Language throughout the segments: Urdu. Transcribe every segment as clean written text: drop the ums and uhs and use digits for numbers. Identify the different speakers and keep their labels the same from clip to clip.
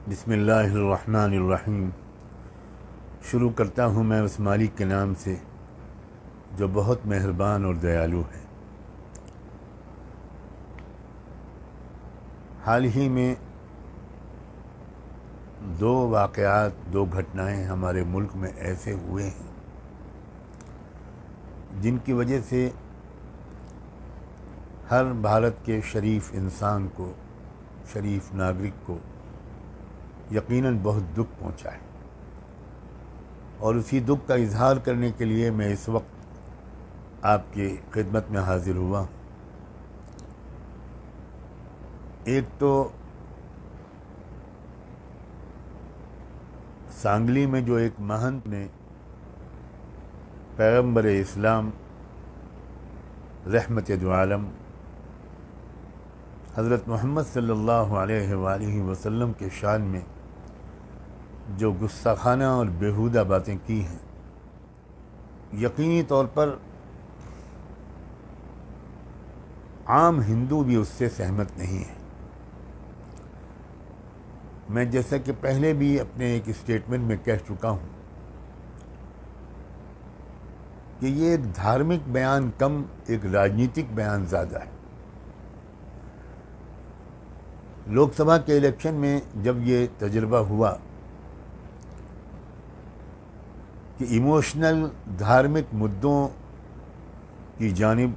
Speaker 1: بسم اللہ الرحمن الرحیم۔ شروع کرتا ہوں میں اس مالک کے نام سے جو بہت مہربان اور دیالو ہے۔ حال ہی میں دو واقعات، دو گھٹنائیں ہمارے ملک میں ایسے ہوئے ہیں جن کی وجہ سے ہر بھارت کے شریف انسان کو، شریف ناگرک کو یقیناً بہت دکھ پہنچا ہے، اور اسی دکھ کا اظہار کرنے کے لیے میں اس وقت آپ کی خدمت میں حاضر ہوا ہوں۔ ایک تو سانگلی میں جو ایک مہنت نے پیغمبر اسلام رحمت دو عالم حضرت محمد صلی اللہ علیہ وآلہ وسلم کے شان میں جو گستاخانہ اور بیہودہ باتیں کی ہیں، یقینی طور پر عام ہندو بھی اس سے سہمت نہیں ہے۔ میں جیسا کہ پہلے بھی اپنے ایک اسٹیٹمنٹ میں کہہ چکا ہوں کہ یہ ایک دھارمک بیان کم ایک راجنیتک بیان زیادہ ہے۔ لوک سبھا کے الیکشن میں جب یہ تجربہ ہوا کہ ایموشنل دھارمک مدعوں کی جانب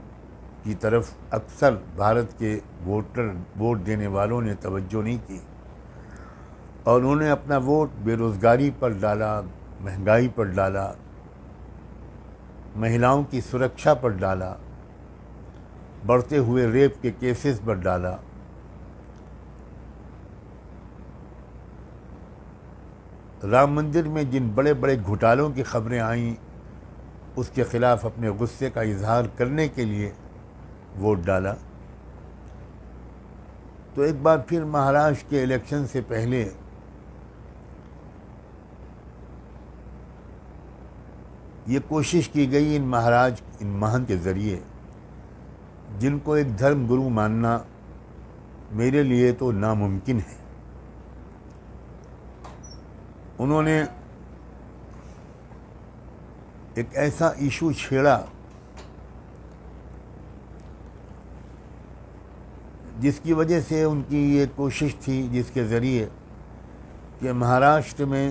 Speaker 1: کی طرف اکثر بھارت کے ووٹ دینے والوں نے توجہ نہیں کی، اور انہوں نے اپنا ووٹ بے روزگاری پر ڈالا، مہنگائی پر ڈالا، مہیلاؤں کی سرکشا پر ڈالا، بڑھتے ہوئے ریپ کے کیسز پر ڈالا۔ رام مندر میں جن بڑے بڑے گھوٹالوں کی خبریں آئیں، اس کے خلاف اپنے غصے کا اظہار کرنے کے لیے ووٹ ڈالا۔ تو ایک بار پھر مہاراشٹر کے الیکشن سے پہلے یہ کوشش کی گئی ان مہنت کے ذریعے، جن کو ایک دھرم گرو ماننا میرے لیے تو ناممکن ہے، انہوں نے ایک ایسا ایشو چھیڑا جس کی وجہ سے ان کی یہ کوشش تھی، جس کے ذریعے کہ مہاراشٹر میں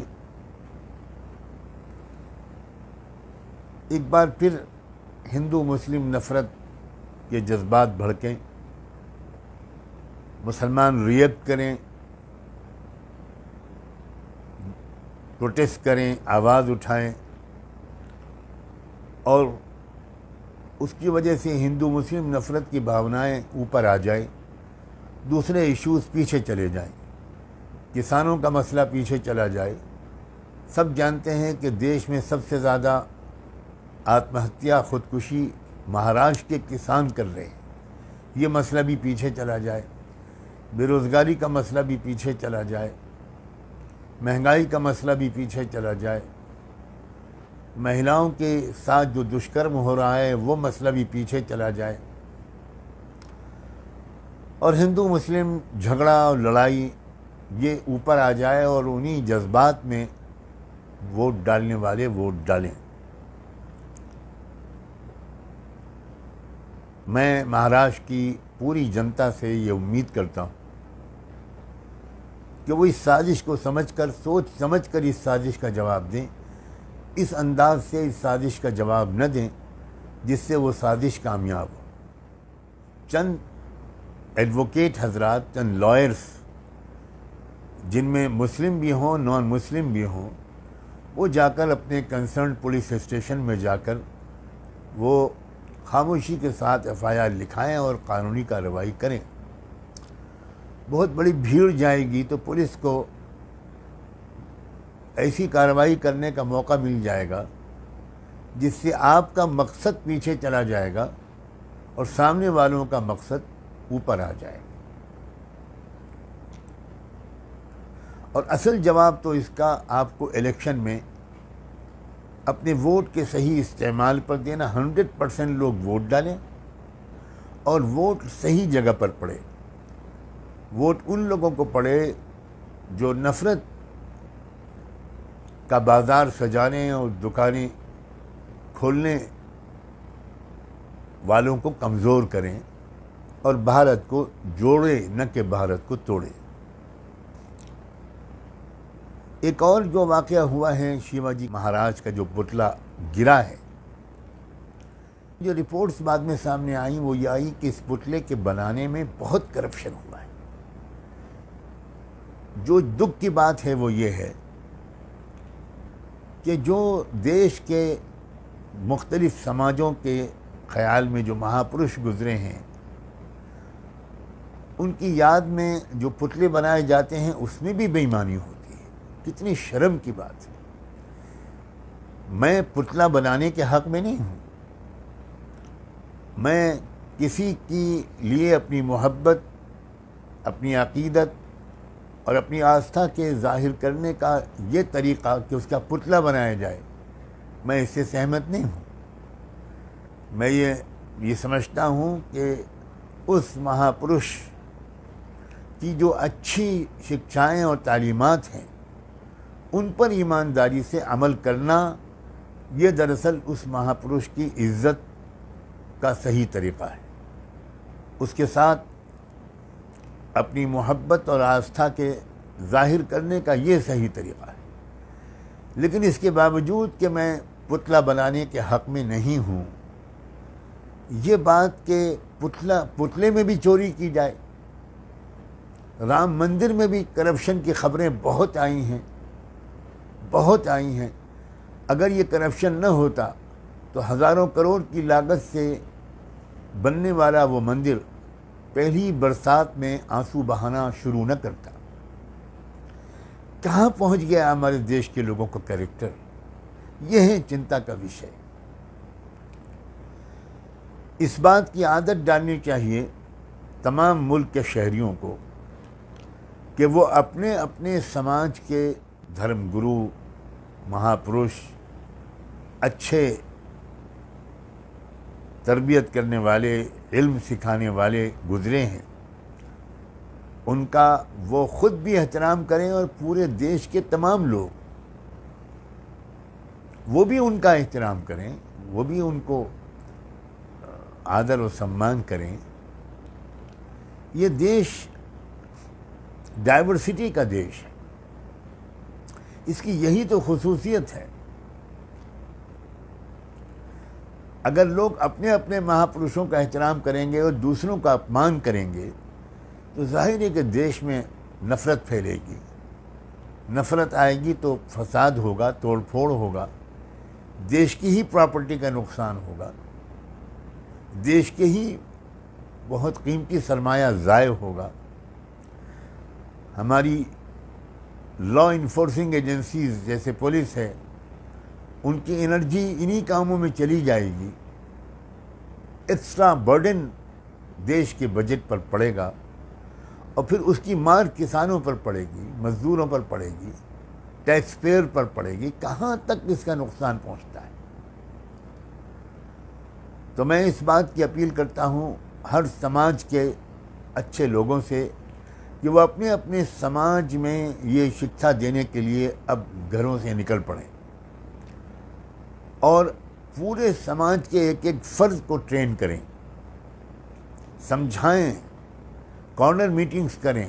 Speaker 1: ایک بار پھر ہندو مسلم نفرت کے جذبات بھڑکیں، مسلمان ریئیکٹ کریں، پروٹیسٹ کریں، آواز اٹھائیں، اور اس کی وجہ سے ہندو مسلم نفرت کی بھاونائیں اوپر آ جائیں، دوسرے ایشوز پیچھے چلے جائیں، کسانوں کا مسئلہ پیچھے چلا جائے۔ سب جانتے ہیں کہ دیش میں سب سے زیادہ آتم ہتیا، خودکشی مہاراشٹر کے کسان کر رہے ہیں، یہ مسئلہ بھی پیچھے چلا جائے، بے روزگاری کا مسئلہ بھی پیچھے چلا جائے، مہنگائی کا مسئلہ بھی پیچھے چلا جائے، مہیلاؤں کے ساتھ جو دشکرم ہو رہا ہے وہ مسئلہ بھی پیچھے چلا جائے، اور ہندو مسلم جھگڑا اور لڑائی یہ اوپر آ جائے، اور انہی جذبات میں ووٹ ڈالنے والے ووٹ ڈالیں۔ میں مہاراشٹر کی پوری جنتا سے یہ امید کرتا ہوں کہ وہ اس سازش کو سمجھ کر، سوچ سمجھ کر اس سازش کا جواب دیں، اس انداز سے اس سازش کا جواب نہ دیں جس سے وہ سازش کامیاب ہو۔ چند ایڈوکیٹ حضرات، چند لائرز، جن میں مسلم بھی ہوں، نان مسلم بھی ہوں، وہ جا کر اپنے کنسرن پولیس اسٹیشن میں جا کر وہ خاموشی کے ساتھ FIR لکھائیں اور قانونی کارروائی کریں۔ بہت بڑی بھیڑ جائے گی تو پولیس کو ایسی کارروائی کرنے کا موقع مل جائے گا جس سے آپ کا مقصد پیچھے چلا جائے گا اور سامنے والوں کا مقصد اوپر آ جائے گا۔ اور اصل جواب تو اس کا آپ کو الیکشن میں اپنے ووٹ کے صحیح استعمال پر دینا۔ 100% لوگ ووٹ ڈالیں اور ووٹ صحیح جگہ پر پڑے۔ ووٹ ان لوگوں کو پڑے جو نفرت کا بازار سجانے اور دکانیں کھولنے والوں کو کمزور کریں اور بھارت کو جوڑے، نہ کہ بھارت کو توڑے۔ ایک اور جو واقعہ ہوا ہے، شیواجی مہاراج کا جو پتلا گرا ہے، جو رپورٹس بعد میں سامنے آئیں وہ یہ آئی کہ اس پتلے کے بنانے میں بہت کرپشن ہوا ہے۔ جو دکھ کی بات ہے وہ یہ ہے کہ جو دیش کے مختلف سماجوں کے خیال میں جو مہاپرش گزرے ہیں، ان کی یاد میں جو پتلے بنائے جاتے ہیں اس میں بھی بے ایمانی ہوتی ہے۔ کتنی شرم کی بات ہے۔ میں پتلا بنانے کے حق میں نہیں ہوں۔ میں کسی کے لیے اپنی محبت، اپنی عقیدت اور اپنی آستھا کے ظاہر کرنے کا یہ طریقہ کہ اس کا پتلا بنایا جائے، میں اس سے سہمت نہیں ہوں۔ میں یہ سمجھتا ہوں کہ اس مہاپرش کی جو اچھی شکشائیں اور تعلیمات ہیں ان پر ایمانداری سے عمل کرنا، یہ دراصل اس مہاپرش کی عزت کا صحیح طریقہ ہے۔ اس کے ساتھ اپنی محبت اور آستھا کے ظاہر کرنے کا یہ صحیح طریقہ ہے۔ لیکن اس کے باوجود کہ میں پتلا بنانے کے حق میں نہیں ہوں، یہ بات کہ پتلے میں بھی چوری کی جائے، رام مندر میں بھی کرپشن کی خبریں بہت آئی ہیں۔ اگر یہ کرپشن نہ ہوتا تو ہزاروں کروڑ کی لاگت سے بننے والا وہ مندر پہلی برسات میں آنسو بہانا شروع نہ کرتا۔ کہاں پہنچ گیا ہمارے دیش کے لوگوں کا کریکٹر؟ یہ ہے چنتا کا وشے۔ اس بات کی عادت ڈالنی چاہیے تمام ملک کے شہریوں کو کہ وہ اپنے اپنے سماج کے دھرم گرو، مہاپرش، اچھے تربیت کرنے والے، علم سکھانے والے گزرے ہیں، ان کا وہ خود بھی احترام کریں اور پورے دیش کے تمام لوگ وہ بھی ان کا احترام کریں، وہ بھی ان کو آدر و سمان کریں۔ یہ دیش ڈائیورسٹی کا دیش ہے، اس کی یہی تو خصوصیت ہے۔ اگر لوگ اپنے اپنے مہاپرشوں کا احترام کریں گے اور دوسروں کا اپمان کریں گے تو ظاہر ہے کہ دیش میں نفرت پھیلے گی، نفرت آئے گی تو فساد ہوگا، توڑ پھوڑ ہوگا، دیش کی ہی پراپرٹی کا نقصان ہوگا، دیش کے ہی بہت قیمتی سرمایہ ضائع ہوگا۔ ہماری لا انفورسنگ ایجنسیز جیسے پولیس ہے، ان کی انرجی انہی کاموں میں چلی جائے گی، ایکسٹرا برڈن دیش کے بجٹ پر پڑے گا اور پھر اس کی مار کسانوں پر پڑے گی، مزدوروں پر پڑے گی، ٹیکس پیئر پر پڑے گی۔ کہاں تک اس کا نقصان پہنچتا ہے؟ تو میں اس بات کی اپیل کرتا ہوں ہر سماج کے اچھے لوگوں سے کہ وہ اپنے اپنے سماج میں یہ شکشا دینے کے لیے اب گھروں سے نکل پڑیں اور پورے سماج کے ایک ایک فرد کو ٹرین کریں، سمجھائیں، کارنر میٹنگز کریں،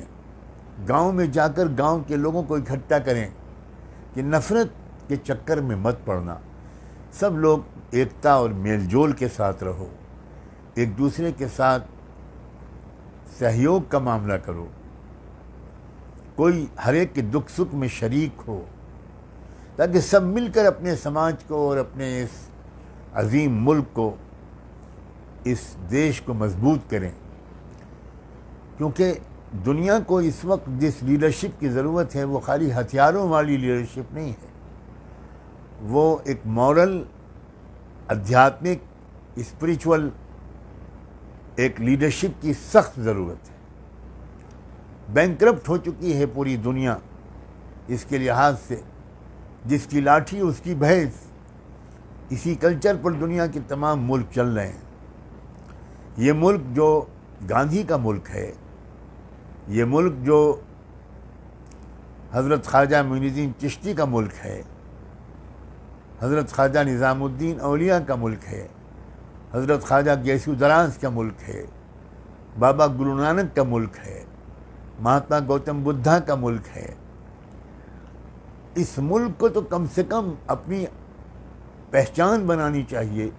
Speaker 1: گاؤں میں جا کر گاؤں کے لوگوں کو اکٹھا کریں کہ نفرت کے چکر میں مت پڑنا، سب لوگ ایکتا اور میل جول کے ساتھ رہو، ایک دوسرے کے ساتھ سہیوگ کا معاملہ کرو، کوئی ہر ایک کے دکھ سکھ میں شریک ہو، تاکہ سب مل کر اپنے سماج کو اور اپنے اس عظیم ملک کو، اس دیش کو مضبوط کریں۔ کیونکہ دنیا کو اس وقت جس لیڈرشپ کی ضرورت ہے وہ خالی ہتھیاروں والی لیڈرشپ نہیں ہے، وہ ایک مورل، ادھیاتمک، اسپریچول ایک لیڈرشپ کی سخت ضرورت ہے۔ بینکرپٹ ہو چکی ہے پوری دنیا اس کے لحاظ سے، جس کی لاٹھی اس کی بھینس، اسی کلچر پر دنیا کے تمام ملک چل رہے ہیں۔ یہ ملک جو گاندھی کا ملک ہے، یہ ملک جو حضرت خواجہ معین الدین چشتی کا ملک ہے، حضرت خواجہ نظام الدین اولیاء کا ملک ہے، حضرت خواجہ گیسو دراز کا ملک ہے، بابا گرو نانک کا ملک ہے، مہاتما گوتم بدھا کا ملک ہے۔ اس ملک کو تو کم سے کم اپنی پہچان بنانی چاہیے،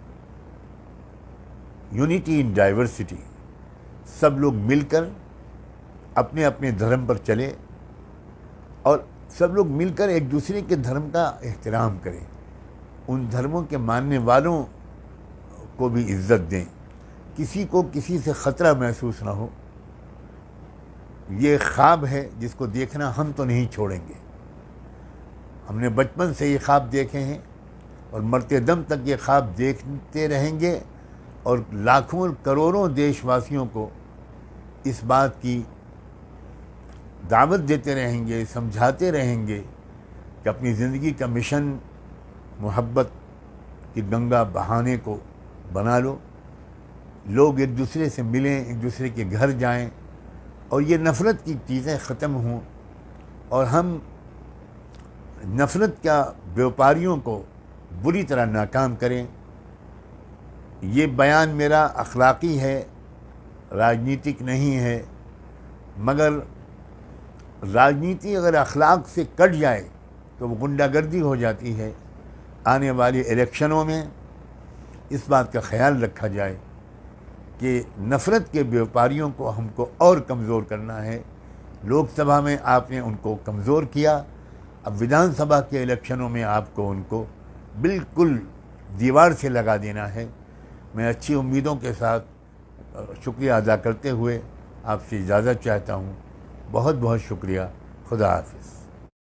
Speaker 1: یونٹی ان ڈائیورسٹی، سب لوگ مل کر اپنے اپنے دھرم پر چلے اور سب لوگ مل کر ایک دوسرے کے دھرم کا احترام کریں، ان دھرموں کے ماننے والوں کو بھی عزت دیں، کسی کو کسی سے خطرہ محسوس نہ ہو۔ یہ خواب ہے جس کو دیکھنا ہم تو نہیں چھوڑیں گے، ہم نے بچپن سے یہ خواب دیکھے ہیں اور مرتے دم تک یہ خواب دیکھتے رہیں گے، اور لاکھوں کروڑوں دیش واسیوں کو اس بات کی دعوت دیتے رہیں گے، سمجھاتے رہیں گے کہ اپنی زندگی کا مشن محبت کی گنگا بہانے کو بنا لو، لوگ ایک دوسرے سے ملیں، ایک دوسرے کے گھر جائیں اور یہ نفرت کی چیزیں ختم ہوں، اور ہم نفرت کا بیوپاریوں کو بری طرح ناکام کریں۔ یہ بیان میرا اخلاقی ہے، راجنیتک نہیں ہے، مگر راجنیتی اگر اخلاق سے کٹ جائے تو وہ غنڈہ گردی ہو جاتی ہے۔ آنے والی الیکشنوں میں اس بات کا خیال رکھا جائے کہ نفرت کے بیوپاریوں کو ہم کو اور کمزور کرنا ہے۔ لوک سبھا میں آپ نے ان کو کمزور کیا، اب ویدھان سبھا کے الیکشنوں میں آپ کو ان کو بالکل دیوار سے لگا دینا ہے۔ میں اچھی امیدوں کے ساتھ شکریہ ادا کرتے ہوئے آپ سے اجازت چاہتا ہوں۔ بہت بہت شکریہ، خدا حافظ۔